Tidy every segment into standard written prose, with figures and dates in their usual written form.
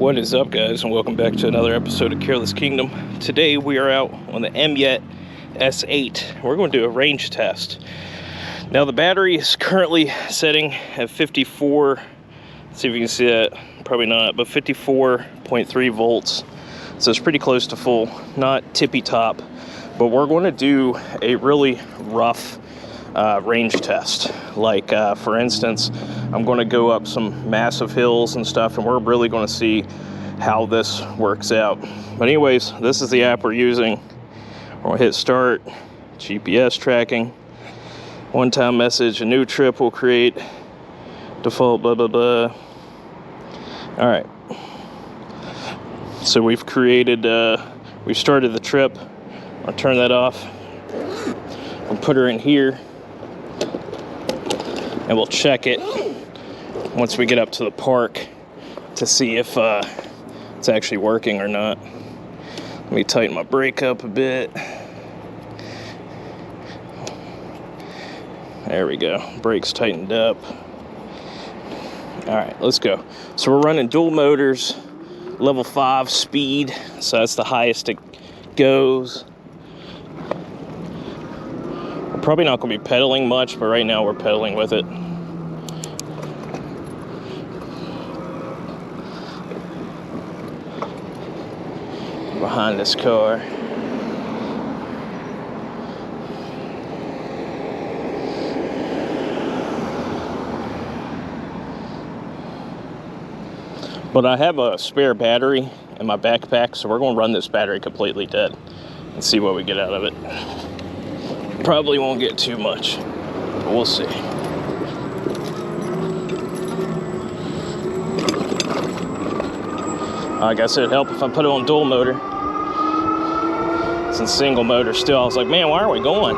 What is up, guys, and welcome back to another episode of Careless Kingdom. Today we are out on the Amyet S8. We're going to do a range test. Now the battery is currently setting at 54, let's see if you can see that, probably not, but 54.3 volts. So it's pretty close to full, not tippy top, but we're going to do a really rough range test. Like for instance, I'm going to go up some massive hills and stuff, and we're really going to see how this works out. But anyways, this is the app we're using. We'll hit start, GPS tracking, one-time message, a new trip will create, default blah blah blah. All right, so we've created, we've started the trip. I'll turn that off. We'll put her in here, and we'll check it once we get up to the park to see if it's actually working or not. Let me tighten my brake up a bit. There we go, brake's tightened up. All right, let's go. So we're running dual motors, level 5 speed, so that's the highest it goes. We're probably not gonna be pedaling much, but right now we're pedaling with it. Behind this car. But I have a spare battery in my backpack, so we're going to run this battery completely dead and see what we get out of it. Probably won't get too much, but we'll see. Like I said, it'd help if I put it on dual motor. It's in single motor still. I was like, man, why aren't we going?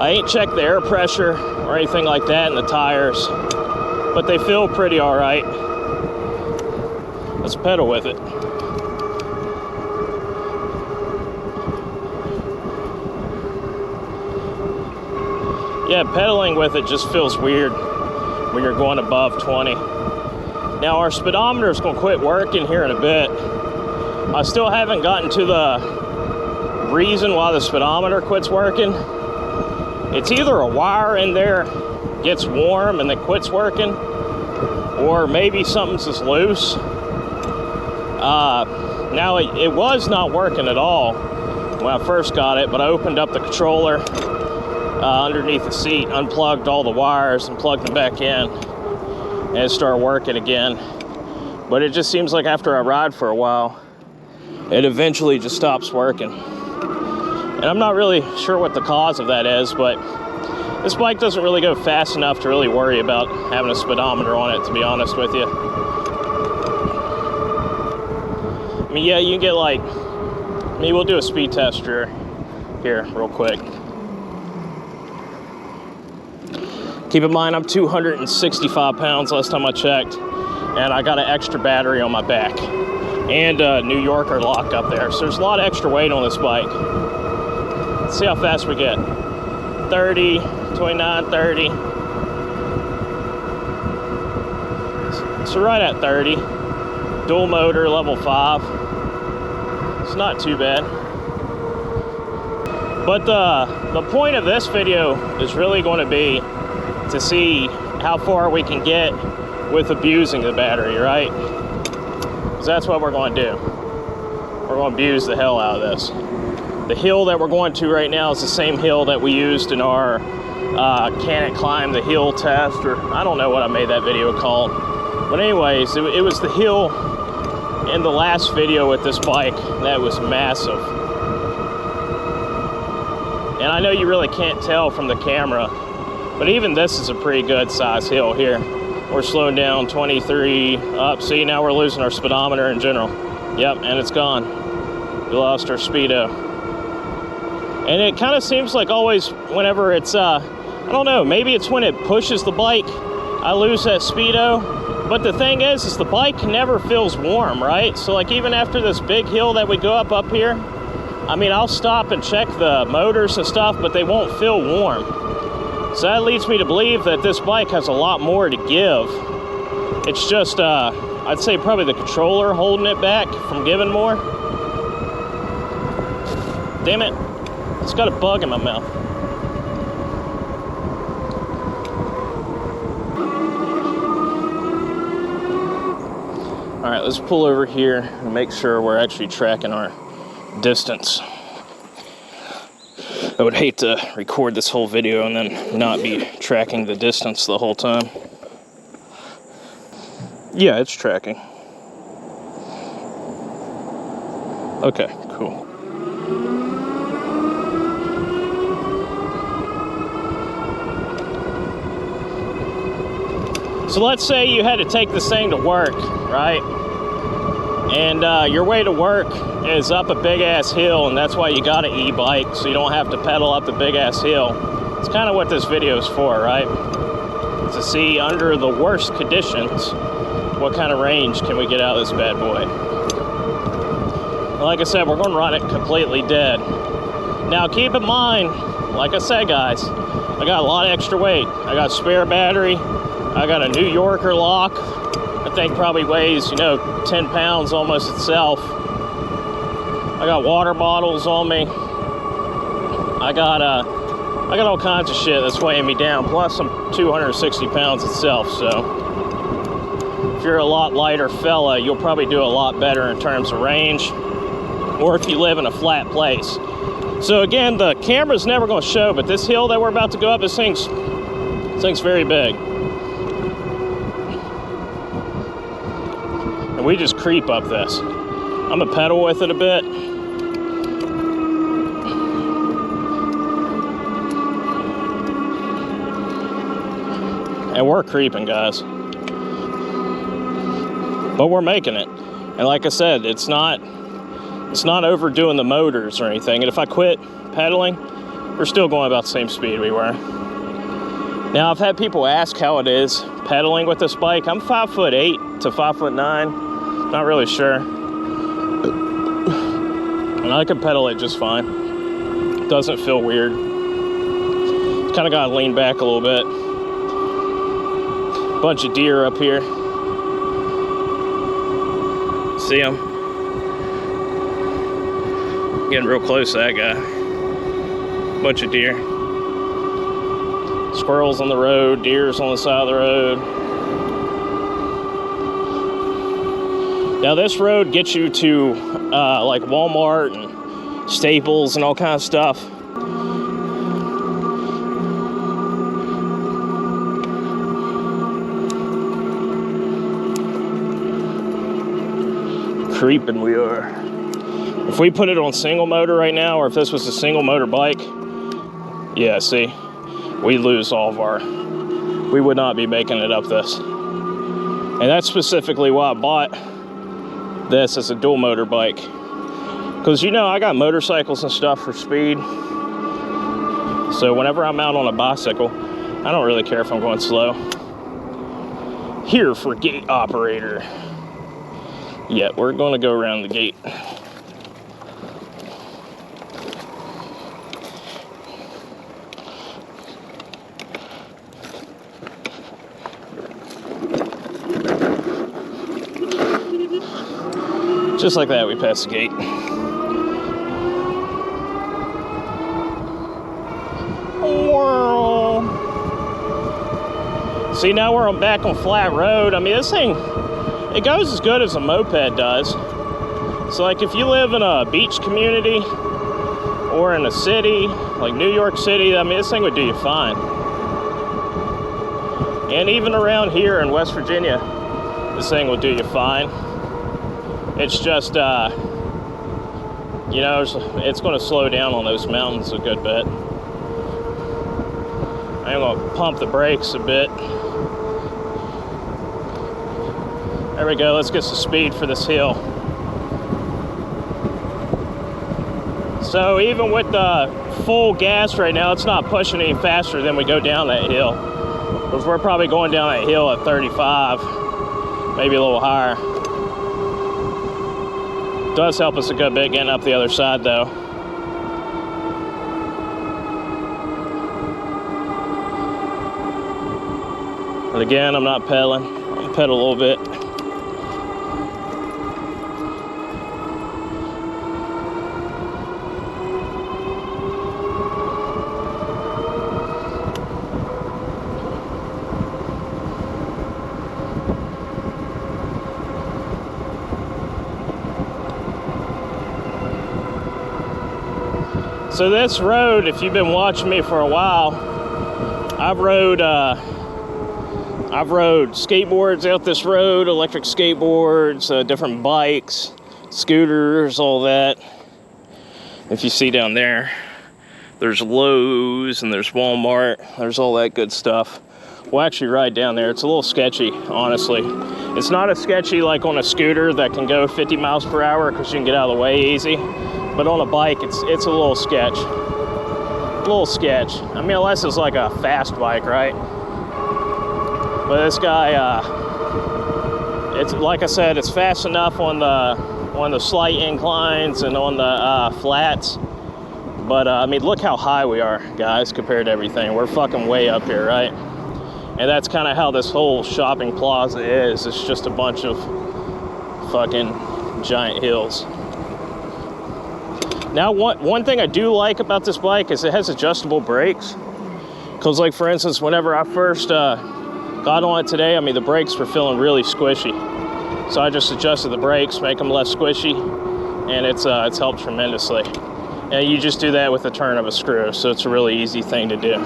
I ain't checked the air pressure or anything like that in the tires, but they feel pretty all right. Let's pedal with it. Yeah, pedaling with it just feels weird when you're going above 20. Now our speedometer is going to quit working here in a bit. I still haven't gotten to the reason why the speedometer quits working. It's either a wire in there gets warm and then quits working, or maybe something's just loose. Now it was not working at all when I first got it, but I opened up the controller underneath the seat, unplugged all the wires and plugged them back in, and it started working again. But it just seems like after I ride for a while, it eventually just stops working. And I'm not really sure what the cause of that is, but this bike doesn't really go fast enough to really worry about having a speedometer on it, to be honest with you. I mean, yeah, you can get like, I mean, we'll do a speed test here real quick. Keep in mind, I'm 265 pounds last time I checked, and I got an extra battery on my back, and a New Yorker lock up there. So there's a lot of extra weight on this bike. Let's see how fast we get. 30, 29, 30. So right at 30. Dual motor, level 5. It's not too bad. But the point of this video is really going to be to see how far we can get with abusing the battery, right? Because that's what we're going to do. We're going to abuse the hell out of this. The hill that we're going to right now is the same hill that we used in our can it climb the hill test, or I don't know what I made that video called. But anyways, it was the hill in the last video with this bike that was massive. And I know you really can't tell from the camera, but even this is a pretty good size hill here. We're slowing down 23 up. See, now we're losing our speedometer in general. Yep, and it's gone. We lost our speedo. And it kind of seems like always whenever it's, I don't know, maybe it's when it pushes the bike, I lose that speedo. But the thing is the bike never feels warm, right? So like even after this big hill that we go up here, I mean, I'll stop and check the motors and stuff, but they won't feel warm. So that leads me to believe that this bike has a lot more to give. It's just, I'd say probably the controller holding it back from giving more. Damn it, it's got a bug in my mouth. All right, let's pull over here and make sure we're actually tracking our distance. I would hate to record this whole video and then not be tracking the distance the whole time. Yeah, it's tracking. Okay, cool. So let's say you had to take this thing to work, right? And your way to work is up a big ass hill, and that's why you got an e-bike, so you don't have to pedal up the big ass hill. It's kind of what this video is for, right? To see under the worst conditions, what kind of range can we get out of this bad boy. Like I said, we're going to run it completely dead. Now keep in mind, like I said guys, I got a lot of extra weight. I got a spare battery, I got a New Yorker lock, I think probably weighs, 10 pounds almost itself. I got water bottles on me. I got all kinds of shit that's weighing me down, plus I'm 260 pounds itself, so if you're a lot lighter fella, you'll probably do a lot better in terms of range, or if you live in a flat place. So again, the camera's never going to show, but this hill that we're about to go up, this thing's very big. And we just creep up this. I'm gonna pedal with it a bit. And we're creeping, guys. But we're making it. And like I said, it's not overdoing the motors or anything. And if I quit pedaling, we're still going about the same speed we were. Now, I've had people ask how it is pedaling with this bike. I'm 5'8" to 5'9", not really sure. And I can pedal it just fine. It doesn't feel weird. Kind of gotta lean back a little bit. Bunch of deer up here. See them? Getting real close to that guy. Bunch of deer. Squirrels on the road, deers on the side of the road. Now this road gets you to like Walmart and Staples and all kinds of stuff. Creeping we are. If we put it on single motor right now, or if this was a single motor bike, yeah, see, we lose all of our, we would not be making it up this. And that's specifically why I bought this as a dual motor bike. Because I got motorcycles and stuff for speed. So whenever I'm out on a bicycle, I don't really care if I'm going slow. Here for gate operator. Yeah, we're going to go around the gate. Just like that, we pass the gate. See, now we're back on flat road. I mean, this thing, it goes as good as a moped does. So like if you live in a beach community or in a city, like New York City, I mean, this thing would do you fine. And even around here in West Virginia, this thing will do you fine. It's just, it's going to slow down on those mountains a good bit. I'm going to pump the brakes a bit. There we go, let's get some speed for this hill. So even with the full gas right now, it's not pushing any faster than we go down that hill. Because we're probably going down that hill at 35, maybe a little higher. Does help us a good bit getting up the other side though. But again, I'm not pedaling. I'll pedal a little bit. So this road, if you've been watching me for a while, I've rode skateboards out this road, electric skateboards, different bikes, scooters, all that. If you see down there, there's Lowe's and there's Walmart, there's all that good stuff. We'll actually ride down there. It's a little sketchy, honestly. It's not as sketchy like on a scooter that can go 50 miles per hour because you can get out of the way easy. But on a bike, it's a little sketch. A little sketch. I mean, unless it's like a fast bike, right? But this guy, it's like I said, it's fast enough on the slight inclines and on the flats. But I mean, look how high we are, guys, compared to everything. We're fucking way up here, right? And that's kind of how this whole shopping plaza is. It's just a bunch of fucking giant hills. Now, one thing I do like about this bike is it has adjustable brakes. Because, like, for instance, whenever I first got on it today, I mean, the brakes were feeling really squishy. So I just adjusted the brakes, make them less squishy, and it's helped tremendously. And you just do that with the turn of a screw, so it's a really easy thing to do.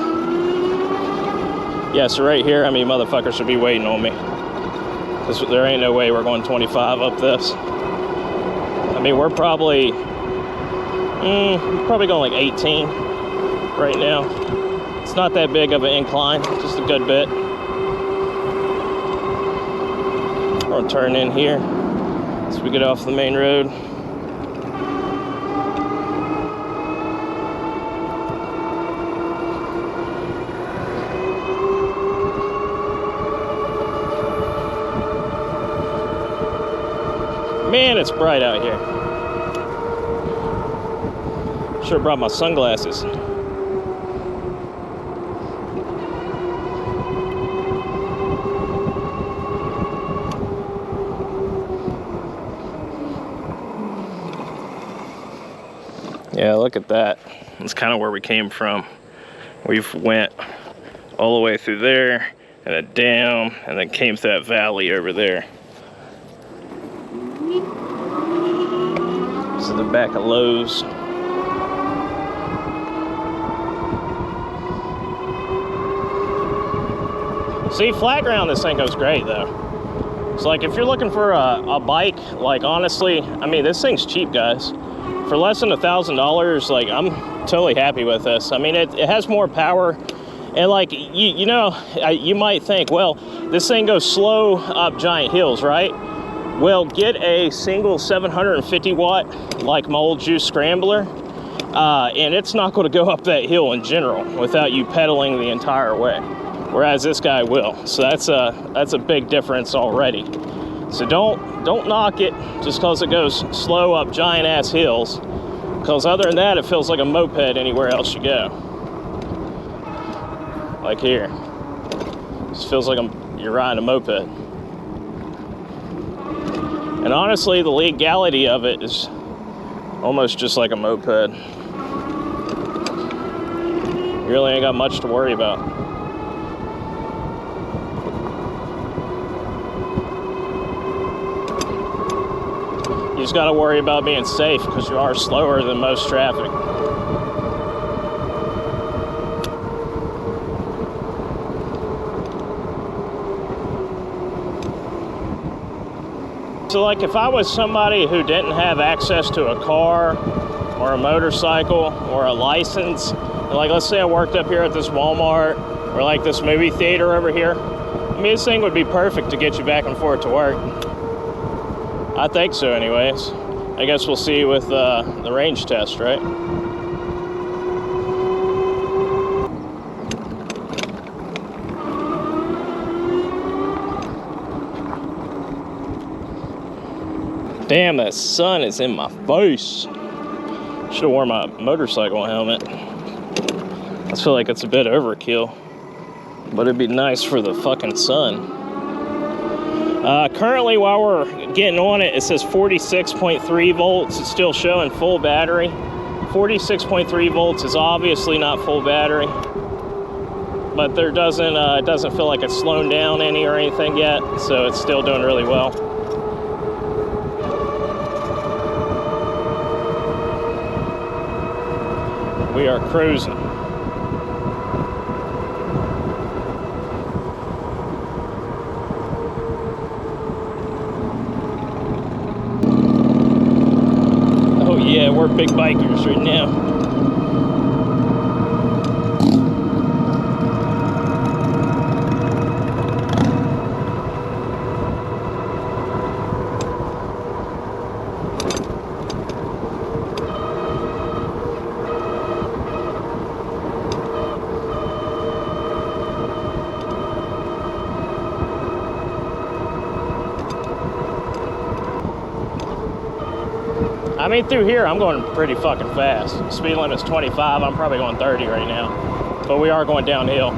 Yeah, so right here, I mean, motherfuckers should be waiting on me. Because there ain't no way we're going 25 up this. I mean, we're probably going like 18 right now. It's not that big of an incline, just a good bit. We're gonna turn in here as we get off the main road. Man, it's bright out here. Should have brought my sunglasses. Yeah, look at that. That's kind of where we came from. We've went all the way through there and then down and then came through that valley over there. This is the back of Lowe's. See, flat ground, this thing goes great though. It's like if you're looking for a bike, like honestly, I mean, this thing's cheap, guys. For less than $1,000, like I'm totally happy with this. I mean, it has more power, and like you know, you might think, well, this thing goes slow up giant hills, right? Well, get a single 750 watt, like my old juice scrambler, and it's not going to go up that hill in general without you pedaling the entire way. Whereas this guy will. So that's a big difference already. So don't knock it just because it goes slow up giant ass hills. Because other than that, it feels like a moped anywhere else you go. Like here. It just feels like you're riding a moped. And honestly, the legality of it is almost just like a moped. You really ain't got much to worry about. You just got to worry about being safe because you are slower than most traffic. So like if I was somebody who didn't have access to a car or a motorcycle or a license, like let's say I worked up here at this Walmart or like this movie theater over here, I mean, this thing would be perfect to get you back and forth to work. I think so anyways. I guess we'll see with the range test, right? Damn, that sun is in my face. Should have worn my motorcycle helmet. I feel like it's a bit overkill. but it'd be nice for the fucking sun. Currently, while we're getting on it, it says 46.3 volts. It's still showing full battery. 46.3 volts is obviously not full battery, but there doesn't it doesn't feel like it's slowing down any or anything yet, so it's still doing really well. We are cruising. Oh yeah, we're big bikers right now. I mean, through here, I'm going pretty fucking fast. Speed limit's 25, I'm probably going 30 right now. But we are going downhill.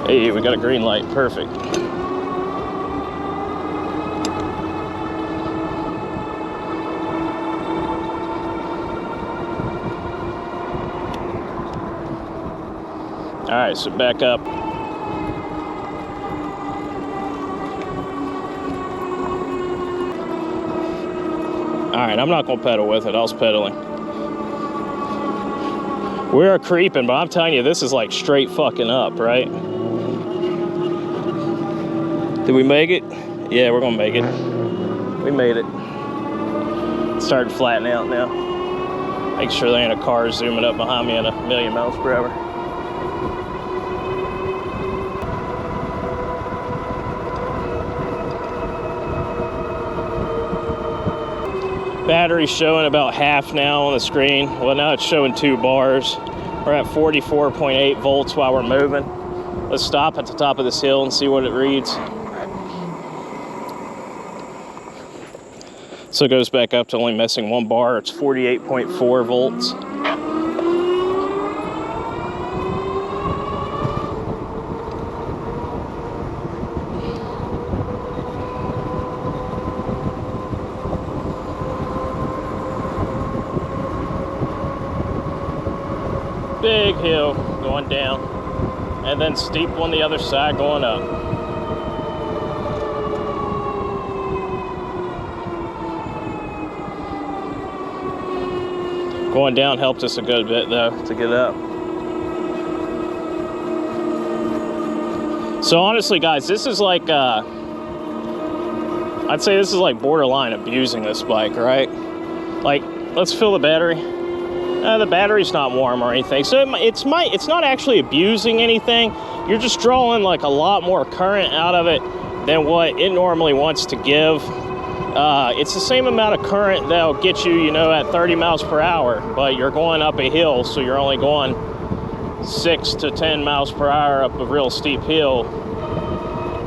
Hey, we got a green light, perfect. All right, so back up. All right, I'm not gonna pedal with it, I was pedaling. We are creeping, but I'm telling you, this is like straight fucking up, right? Did we make it? Yeah, we're gonna make it. We made it. It's starting to flatten out now. Make sure there ain't a car zooming up behind me at 1,000,000 miles per hour. Battery's showing about half now on the screen. Well, now it's showing 2 bars. We're at 44.8 volts while we're moving. Let's stop at the top of this hill and see what it reads. So it goes back up to only missing 1 bar. It's 48.4 volts. Big hill going down, and then steep on the other side going up. Going down helped us a good bit though to get up. So honestly guys, this is like I'd say this is like borderline abusing this bike, right? Like, let's fill the battery. The battery's not warm or anything, so it's not actually abusing anything. You're just drawing like a lot more current out of it than what it normally wants to give. It's the same amount of current that'll get you, you know, at 30 miles per hour, but you're going up a hill, so you're only going 6 to 10 miles per hour up a real steep hill,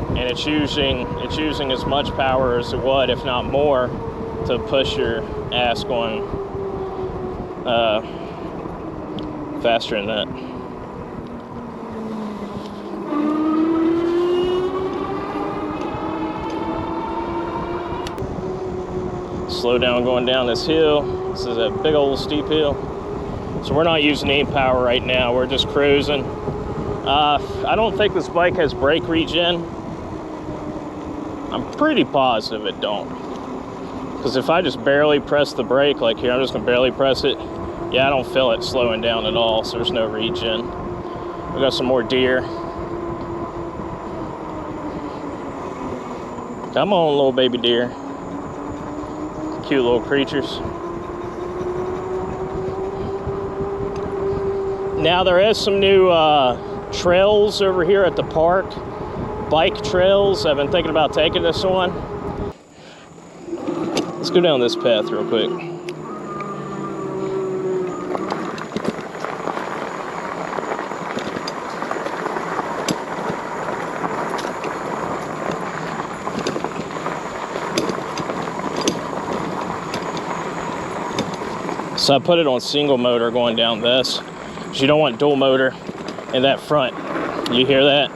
and it's using as much power as it would, if not more, to push your ass going faster than that. Slow down going down this hill. This is a big old steep hill. So we're not using any power right now. We're just cruising. I don't think this bike has brake regen. I'm pretty positive it don't. Because if I just barely press the brake, like here, I'm just gonna barely press it. Yeah, I don't feel it slowing down at all, so there's no regen. We got some more deer. Come on, little baby deer. Cute little creatures. Now there is some new trails over here at the park. Bike trails. I've been thinking about taking this one. Let's go down this path real quick. So I put it on single motor going down this. Because you don't want dual motor in that front. You hear that?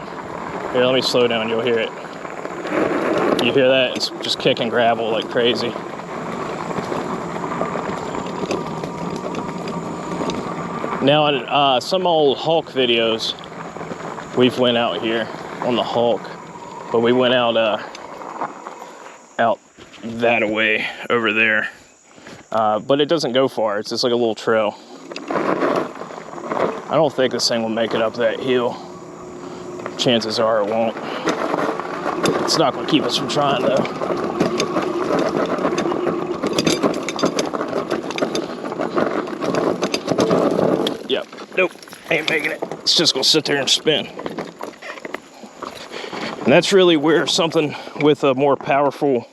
Here, let me slow down, you'll hear it. You hear that? It's just kicking gravel like crazy. Now, in some old Hulk videos, we've went out here on the Hulk, but we went out that away over there. But it doesn't go far. It's just like a little trail. I don't think this thing will make it up that hill. Chances are it won't. It's not going to keep us from trying, though. Yep. Nope. Ain't making it. It's just going to sit there and spin. And that's really where something with a more powerful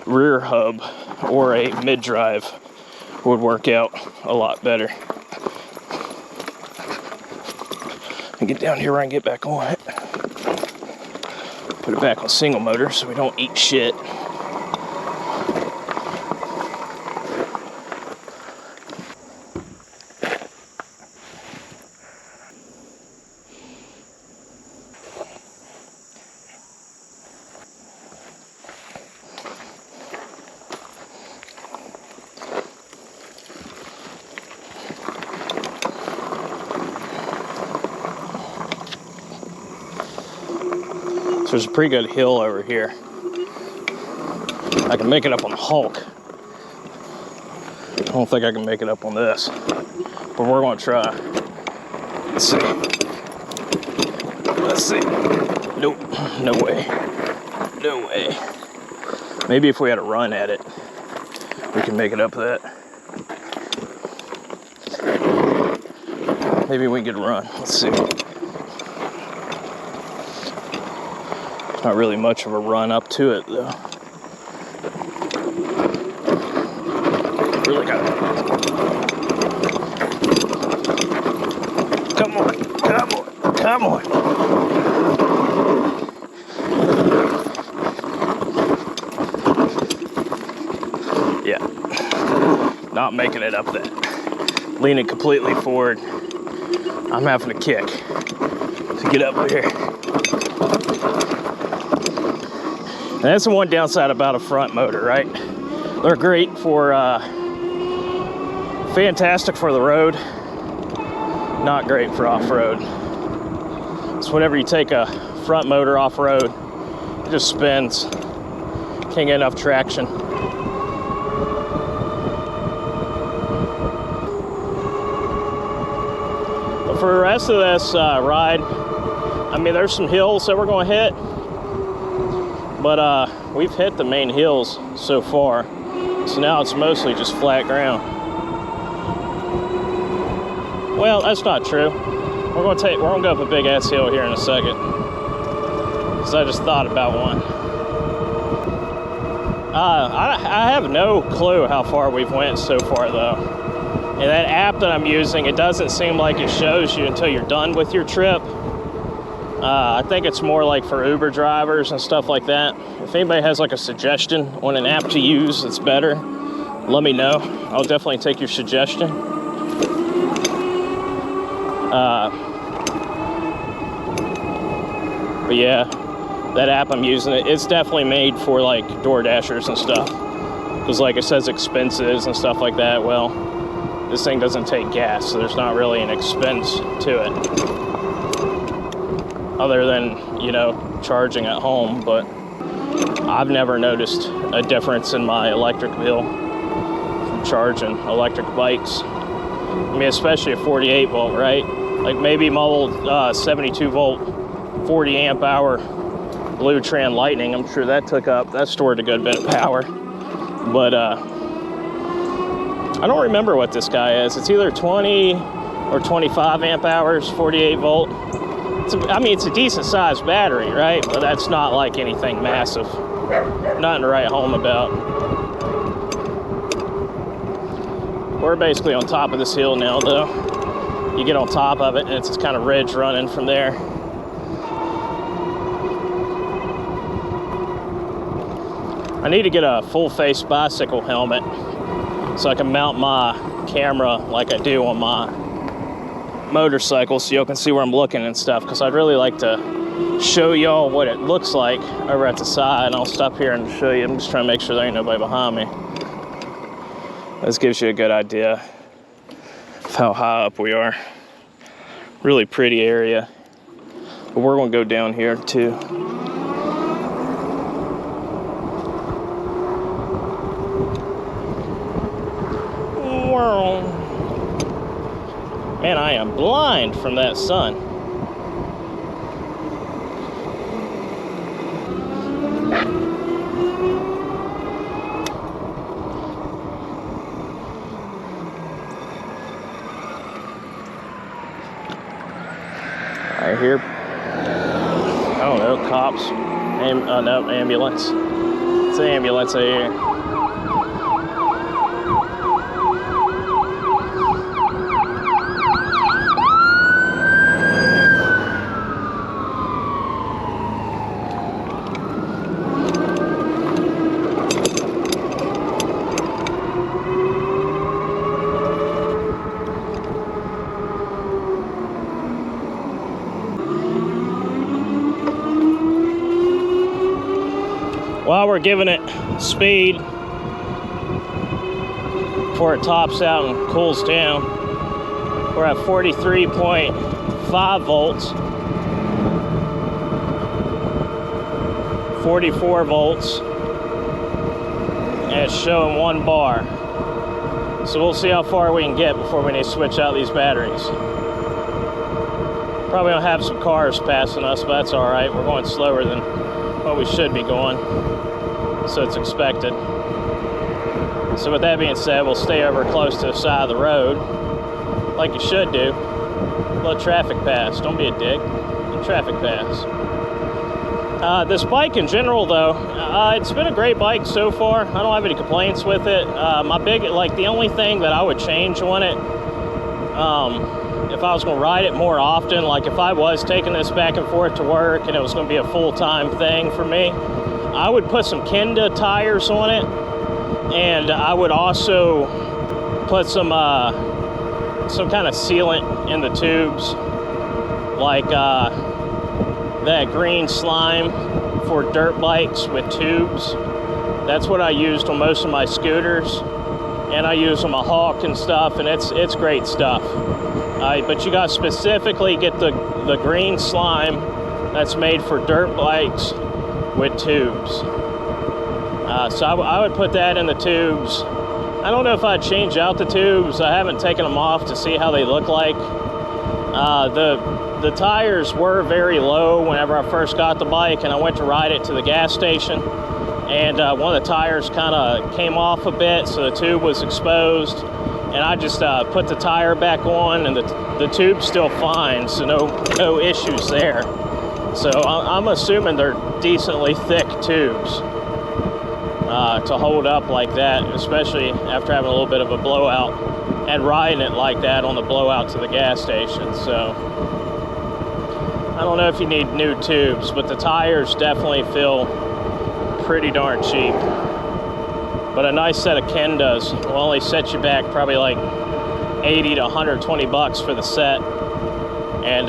rear hub or a mid-drive would work out a lot better. And get down here where I can get back on it. Put it back on single motor so we don't eat shit. So there's a pretty good hill over here. I can make it up on the Hulk. I don't think I can make it up on this, but we're gonna try. Let's see. Let's see. Nope, no way. No way. Maybe if we had a run at it, we can make it up that. Maybe we can get a run. Let's see. Not really much of a run up to it, though. Really got it. Come on, come on, come on. Yeah, not making it up that. Leaning completely forward. I'm having to kick to get up here. And that's the one downside about a front motor, right? They're great for, fantastic for the road, not great for off-road. So whenever you take a front motor off-road, it just spins, can't get enough traction. But for the rest of this ride, I mean, there's some hills that we're gonna hit, but we've hit the main hills so far, so now it's mostly just flat ground. Well, that's not true. We're gonna go up a big ass hill here in a second, because I just thought about one. I have no clue how far we've went so far, though. And that app that I'm using, it doesn't seem like it shows you until you're done with your trip. I think it's more like for Uber drivers and stuff like that. If anybody has like a suggestion on an app to use that's better, let me know. I'll definitely take your suggestion. But yeah, that app I'm using, it's definitely made for like Door Dashers and stuff. Because like it says expenses and stuff like that. Well, this thing doesn't take gas, so there's not really an expense to it. Other than, you know, charging at home, but I've never noticed a difference in my electric bill from charging electric bikes. I mean, especially a 48 volt, right? Like maybe my old 72 volt, 40 amp hour Blue Tran Lightning, I'm sure that stored a good bit of power. But I don't remember what this guy is. It's either 20 or 25 amp hours, 48 volt. I mean, it's a decent sized battery, right? But that's not like anything massive. Nothing to write home about. We're basically on top of this hill now, though. You get on top of it, and it's this kind of ridge running from there. I need to get a full face bicycle helmet so I can mount my camera like I do on my motorcycle, so y'all can see where I'm looking and stuff, because I'd really like to show y'all what it looks like over at the side. And I'll stop here and show you. I'm just trying to make sure there ain't nobody behind me. This gives you a good idea of how high up we are. Really pretty area. But we're going to go down here too. Man, I am blind from that sun. Right here, I don't know, cops, no, ambulance. It's an ambulance right here. While we're giving it speed before it tops out and cools down, we're at 43.5 volts, 44 volts, and it's showing 1 bar. So we'll see how far we can get before we need to switch out these batteries. Probably gonna have some cars passing us, but that's all right. We're going slower than what we should be going, so it's expected. So with that being said, we'll stay over close to the side of the road, like you should do. Let traffic pass. Don't be a dick. Let traffic pass. This bike in general, though, it's been a great bike so far. I don't have any complaints with it. The only thing that I would change on it, if I was going to ride it more often, like if I was taking this back and forth to work and it was going to be a full-time thing for me, I would put some Kenda tires on it, and I would also put some kind of sealant in the tubes, like that green slime for dirt bikes with tubes. That's what I used on most of my scooters, and I use on my Hawk and stuff, and it's great stuff. But you got to specifically get the green slime that's made for dirt bikes with tubes. So I would put that in the tubes. I don't know if I'd change out the tubes. I haven't taken them off to see how they look like. The tires were very low whenever I first got the bike, and I went to ride it to the gas station, and one of the tires kind of came off a bit, so the tube was exposed. And I just put the tire back on, and the tube's still fine, so no issues there. So I'm assuming they're decently thick tubes to hold up like that, especially after having a little bit of a blowout and riding it like that on the blowout to the gas station. So I don't know if you need new tubes, but the tires definitely feel pretty darn cheap. But a nice set of Kendas will only set you back probably like 80 to 120 bucks for the set, and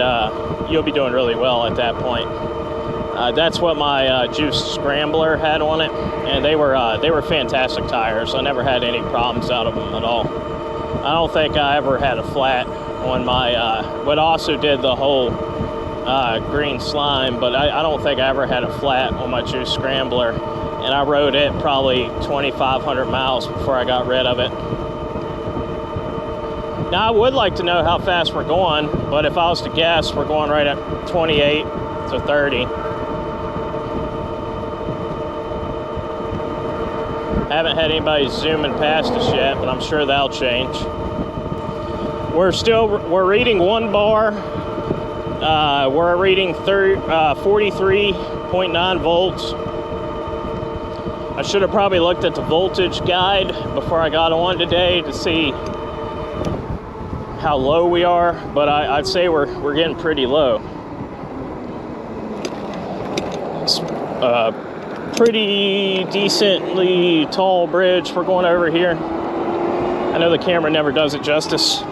you'll be doing really well at that point. That's what my Juice Scrambler had on it, and they were fantastic tires. I never had any problems out of them at all. I don't think I ever had a flat on my, what also did the whole green slime, but I don't think I ever had a flat on my Juice Scrambler. And I rode it probably 2,500 miles before I got rid of it. Now, I would like to know how fast we're going, but if I was to guess, we're going right at 28 to 30. Haven't had anybody zooming past us yet, but I'm sure that'll change. We're reading 1 bar. We're reading 43.9 volts. I should have probably looked at the voltage guide before I got on today to see how low we are, but I'd say we're getting pretty low. It's a pretty decently tall bridge we're going over here. I know the camera never does it justice.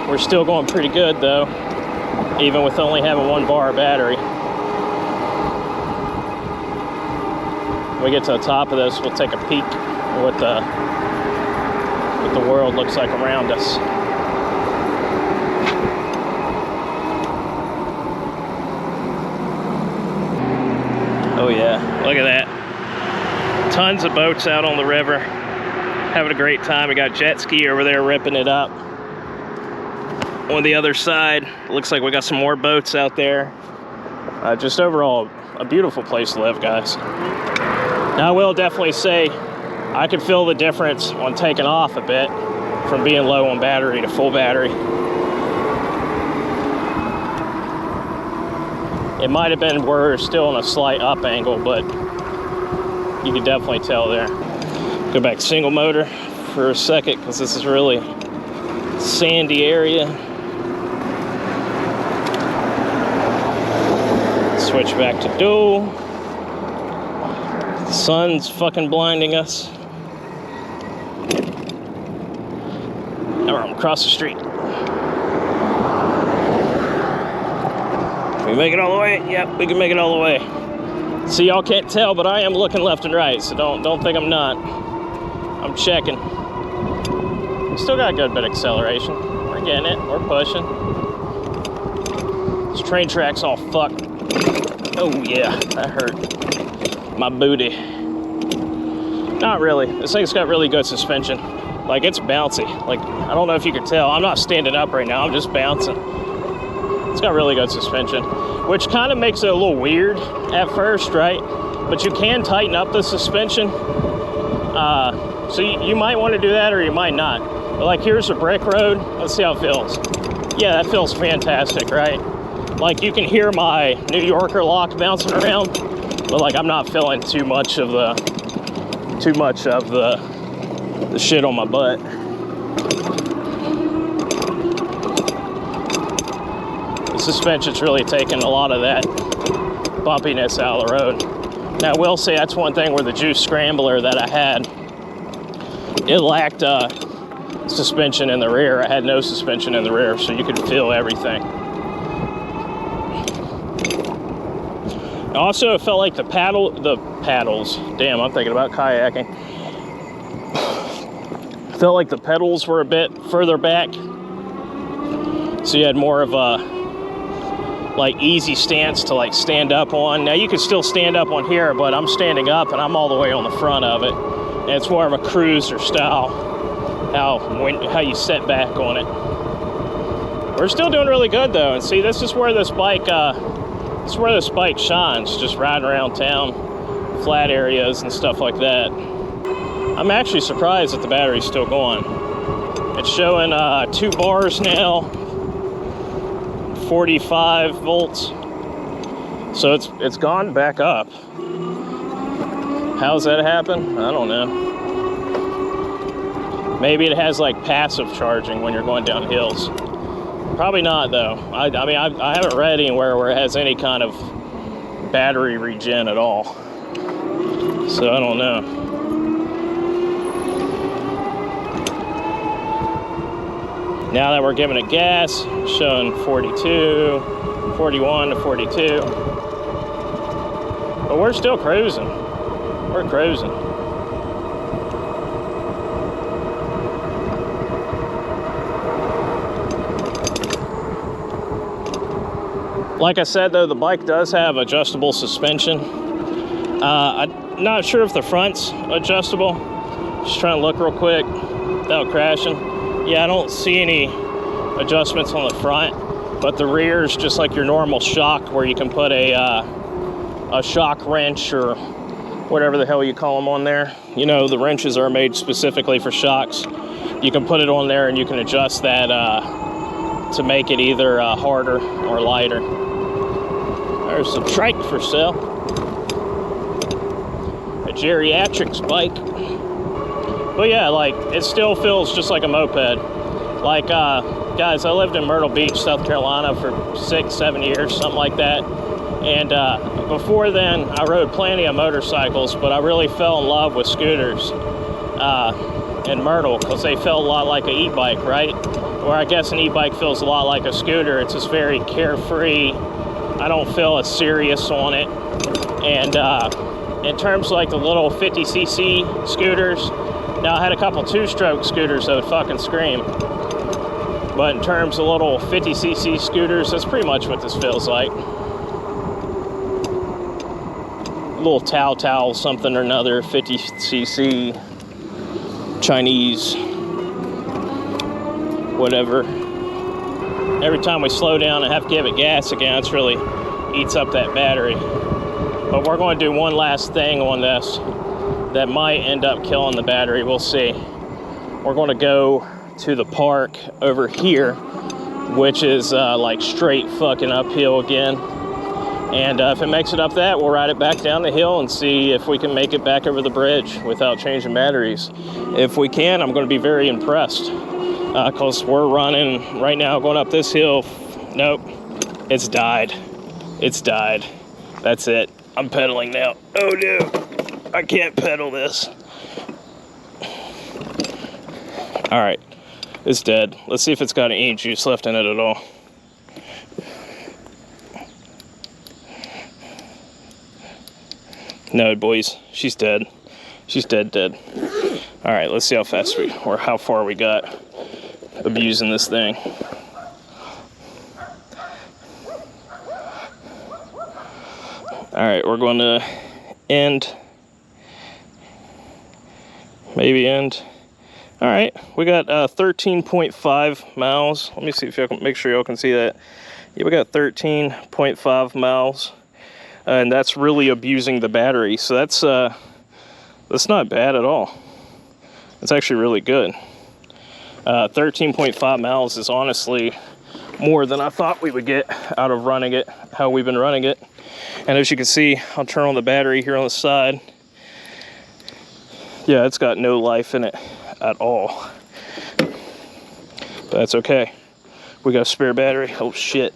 We're still going pretty good though, even with only having 1 bar of battery. When we get to the top of this, we'll take a peek at what the world looks like around us. Oh yeah, look at that. Tons of boats out on the river, having a great time. We got jet ski over there ripping it up. On the other side, looks like we got some more boats out there. Just overall, a beautiful place to live, guys. Now I will definitely say, I could feel the difference on taking off a bit from being low on battery to full battery. It might have been we're still in a slight up angle, but you can definitely tell there. Go back single motor for a second, because this is really sandy area. Switch back to dual. The sun's fucking blinding us. Now we're across the street. Can we make it all the way? Yep, we can make it all the way. See, y'all can't tell, but I am looking left and right, so don't think I'm not. I'm checking. Still got a good bit of acceleration. We're getting it. We're pushing. This train track's all fucked. Oh yeah, that hurt my booty. Not really. This thing's got really good suspension. Like, it's bouncy. Like, I don't know if you can tell. I'm not standing up right now. I'm just bouncing. It's got really good suspension, which kind of makes it a little weird at first, right? But you can tighten up the suspension. So you might want to do that, or you might not. But like, here's a brick road. Let's see how it feels. Yeah, that feels fantastic, right? Like, you can hear my New Yorker lock bouncing around, but like, I'm not feeling too much of the shit on my butt. The suspension's really taking a lot of that bumpiness out of the road. Now, I will say that's one thing where the Juice Scrambler that I had, it lacked suspension in the rear. I had no suspension in the rear, so you could feel everything. Also, it felt like the paddles, damn, I'm thinking about kayaking. Felt like the pedals were a bit further back, so you had more of a like easy stance to like stand up on. Now you can still stand up on here, but I'm standing up and I'm all the way on the front of it, and it's more of a cruiser style, how you set back on it. We're still doing really good though, and see, this is where this bike shines, just riding around town, flat areas and stuff like that. I'm actually surprised that the battery's still going. It's showing 2 bars now, 45 volts. So it's gone back up. How's that happen? I don't know. Maybe it has like passive charging when you're going down hills. Probably not though. I mean, I haven't read anywhere where it has any kind of battery regen at all. So I don't know. Now that we're giving it gas, showing 42, 41 to 42. But we're still cruising. We're cruising. Like I said though, the bike does have adjustable suspension. I'm not sure if the front's adjustable. Just trying to look real quick without crashing. Yeah, I don't see any adjustments on the front, but the rear is just like your normal shock, where you can put a shock wrench or whatever the hell you call them on there. You know, the wrenches are made specifically for shocks. You can put it on there and you can adjust that to make it either harder or lighter. There's some trike for sale. A geriatrics bike. But yeah, like, it still feels just like a moped. Like, guys, I lived in Myrtle Beach, South Carolina for 6-7 years, something like that. And before then, I rode plenty of motorcycles, but I really fell in love with scooters in Myrtle, because they felt a lot like an e-bike, right? Or I guess an e-bike feels a lot like a scooter. It's just very carefree. I don't feel as serious on it. And in terms of like the little 50cc scooters, now I had a couple 2-stroke scooters that would fucking scream. But in terms of little 50cc scooters, that's pretty much what this feels like. Little Tao something or another, 50cc, Chinese, whatever. Every time we slow down and have to give it gas again, it's really eats up that battery. But we're going to do one last thing on this that might end up killing the battery. We'll see. We're going to go to the park over here, which is like straight fucking uphill again. And if it makes it up that, we'll ride it back down the hill and see if we can make it back over the bridge without changing batteries. If we can, I'm going to be very impressed, because we're running right now going up this hill. Nope, it's died. It's died. That's it. I'm pedaling now. Oh no, I can't pedal this. All right, it's dead. Let's see if it's got any juice left in it at all. No, boys, she's dead. She's dead. All right, let's see how fast or how far we got abusing this thing. All right, we're going to maybe end. All right, we got 13.5 miles. Let me see if y'all can make sure y'all can see that. Yeah, we got 13.5 miles. And that's really abusing the battery. So that's not bad at all. It's actually really good. 13.5 miles is honestly more than I thought we would get out of running it, how we've been running it. And as you can see, I'll turn on the battery here on the side. Yeah, it's got no life in it at all. But that's okay. We got a spare battery. Oh shit.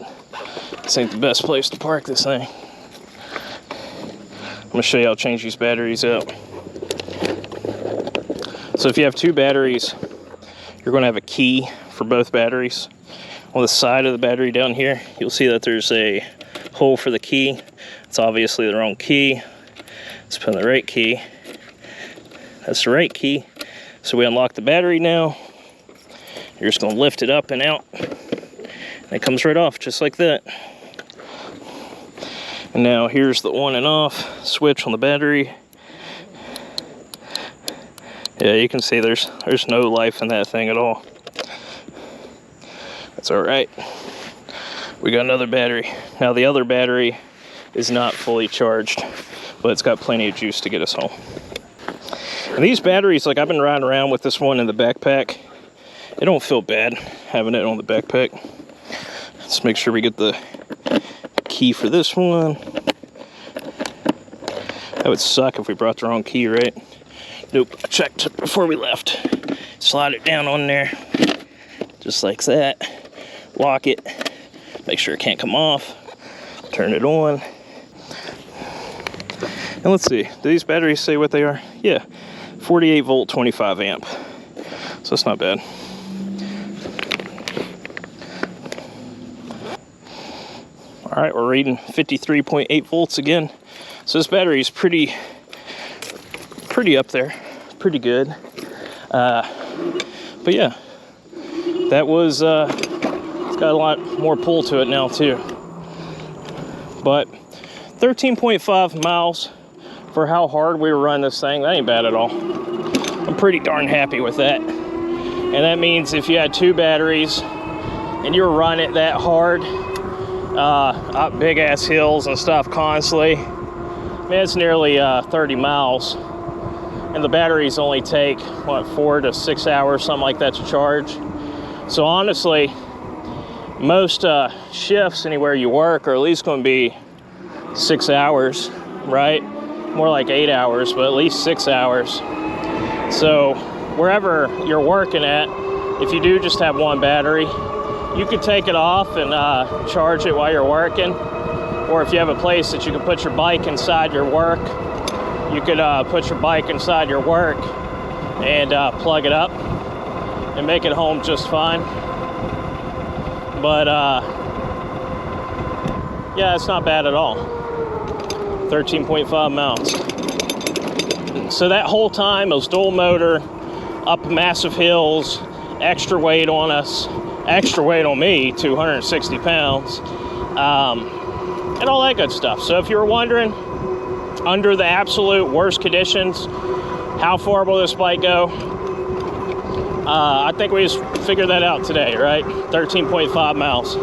This ain't the best place to park this thing. I'm gonna show you how to change these batteries out. So if you have 2 batteries, you're gonna have a key for both batteries. On the side of the battery down here, you'll see that there's a hole for the key. It's obviously the wrong key. Let's put in the right key. That's the right key. So we unlock the battery now. You're just gonna lift it up and out. And it comes right off, just like that. And now here's the on and off switch on the battery. Yeah, you can see there's no life in that thing at all. That's all right. We got another battery. Now the other battery is not fully charged, but it's got plenty of juice to get us home. And these batteries, like I've been riding around with this one in the backpack. It don't feel bad having it on the backpack. Let's make sure we get the key for this one. That would suck if we brought the wrong key, right? Nope, I checked before we left. Slide it down on there, just like that. Lock it, make sure it can't come off. Turn it on. And let's see, do these batteries say what they are? Yeah, 48 volt, 25 amp. So it's not bad. All right, we're reading 53.8 volts again. So this battery is pretty up there, pretty good. But yeah, that was, it's got a lot more pull to it now too. But 13.5 miles for how hard we were running this thing, that ain't bad at all. I'm pretty darn happy with that. And that means if you had 2 batteries and you were running it that hard, up big ass hills and stuff constantly, man, it's nearly 30 miles. And the batteries only take, what, 4 to 6 hours, something like that to charge. So honestly, most shifts anywhere you work are at least going to be 6 hours, right? More like 8 hours, but at least 6 hours. So wherever you're working at, if you do just have one battery, you could take it off and charge it while you're working. Or if you have a place that you can put your bike inside your work, you could put your bike inside your work and plug it up and make it home just fine. But yeah, it's not bad at all. 13.5 miles. So that whole time, it was dual motor, up massive hills, extra weight on us, extra weight on me, 260 pounds, and all that good stuff. So if you were wondering, under the absolute worst conditions, how far will this bike go? I think we just figured that out today, right? 13.5 miles.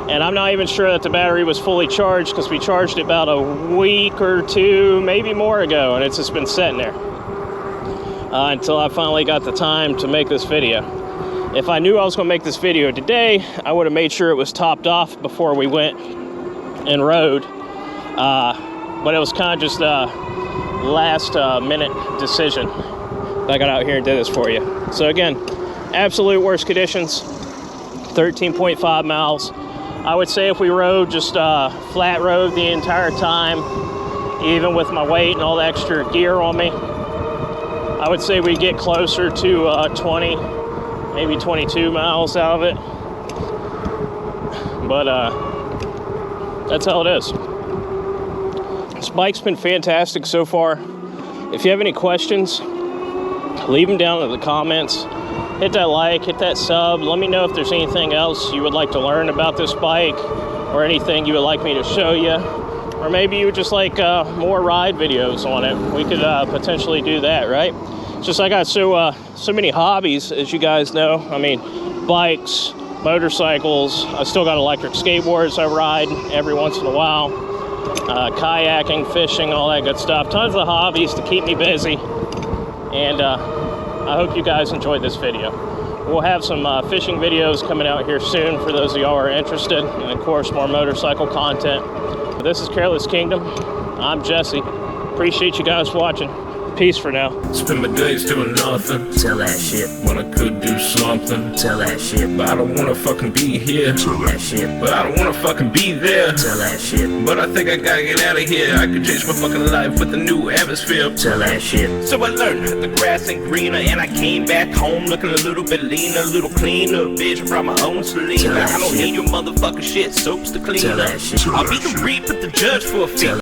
And I'm not even sure that the battery was fully charged because we charged it about a week or two, maybe more ago, and it's just been sitting there until I finally got the time to make this video. If I knew I was going to make this video today, I would have made sure it was topped off before we went and rode. But it was kind of just a last minute decision. I got out here and did this for you. So again, absolute worst conditions, 13.5 miles. I would say if we rode just flat road the entire time, even with my weight and all the extra gear on me, I would say we get closer to 20, maybe 22 miles out of it. But that's how it is. This bike's been fantastic so far. If you have any questions, leave them down in the comments. Hit that like, hit that sub. Let me know if there's anything else you would like to learn about this bike, or anything you would like me to show you, or maybe you would just like more ride videos on it. We could potentially do that, right? It's just I got so many hobbies, as you guys know. I mean, bikes, motorcycles. I still got electric skateboards I ride every once in a while. Kayaking, fishing, all that good stuff. Tons of hobbies to keep me busy. And I hope you guys enjoyed this video. We'll have some fishing videos coming out here soon for those of y'all who are interested, and of course more motorcycle content. This is Careless Kingdom. I'm Jesse. Appreciate you guys watching. Peace for now. Spend my days doing nothing. Tell that shit. When I could do something. Tell that shit. But I don't wanna fucking be here. Tell that shit. But I don't wanna fucking be there. Tell that shit. But I think I gotta get out of here. I could change my fucking life with a new atmosphere. Tell that shit. So I learned the grass ain't greener, and I came back home looking a little bit leaner, a little cleaner. Bitch, I brought my own Selena. I don't need your motherfucking shit soaps to clean up. I'll be the reap, but the judge for a fee.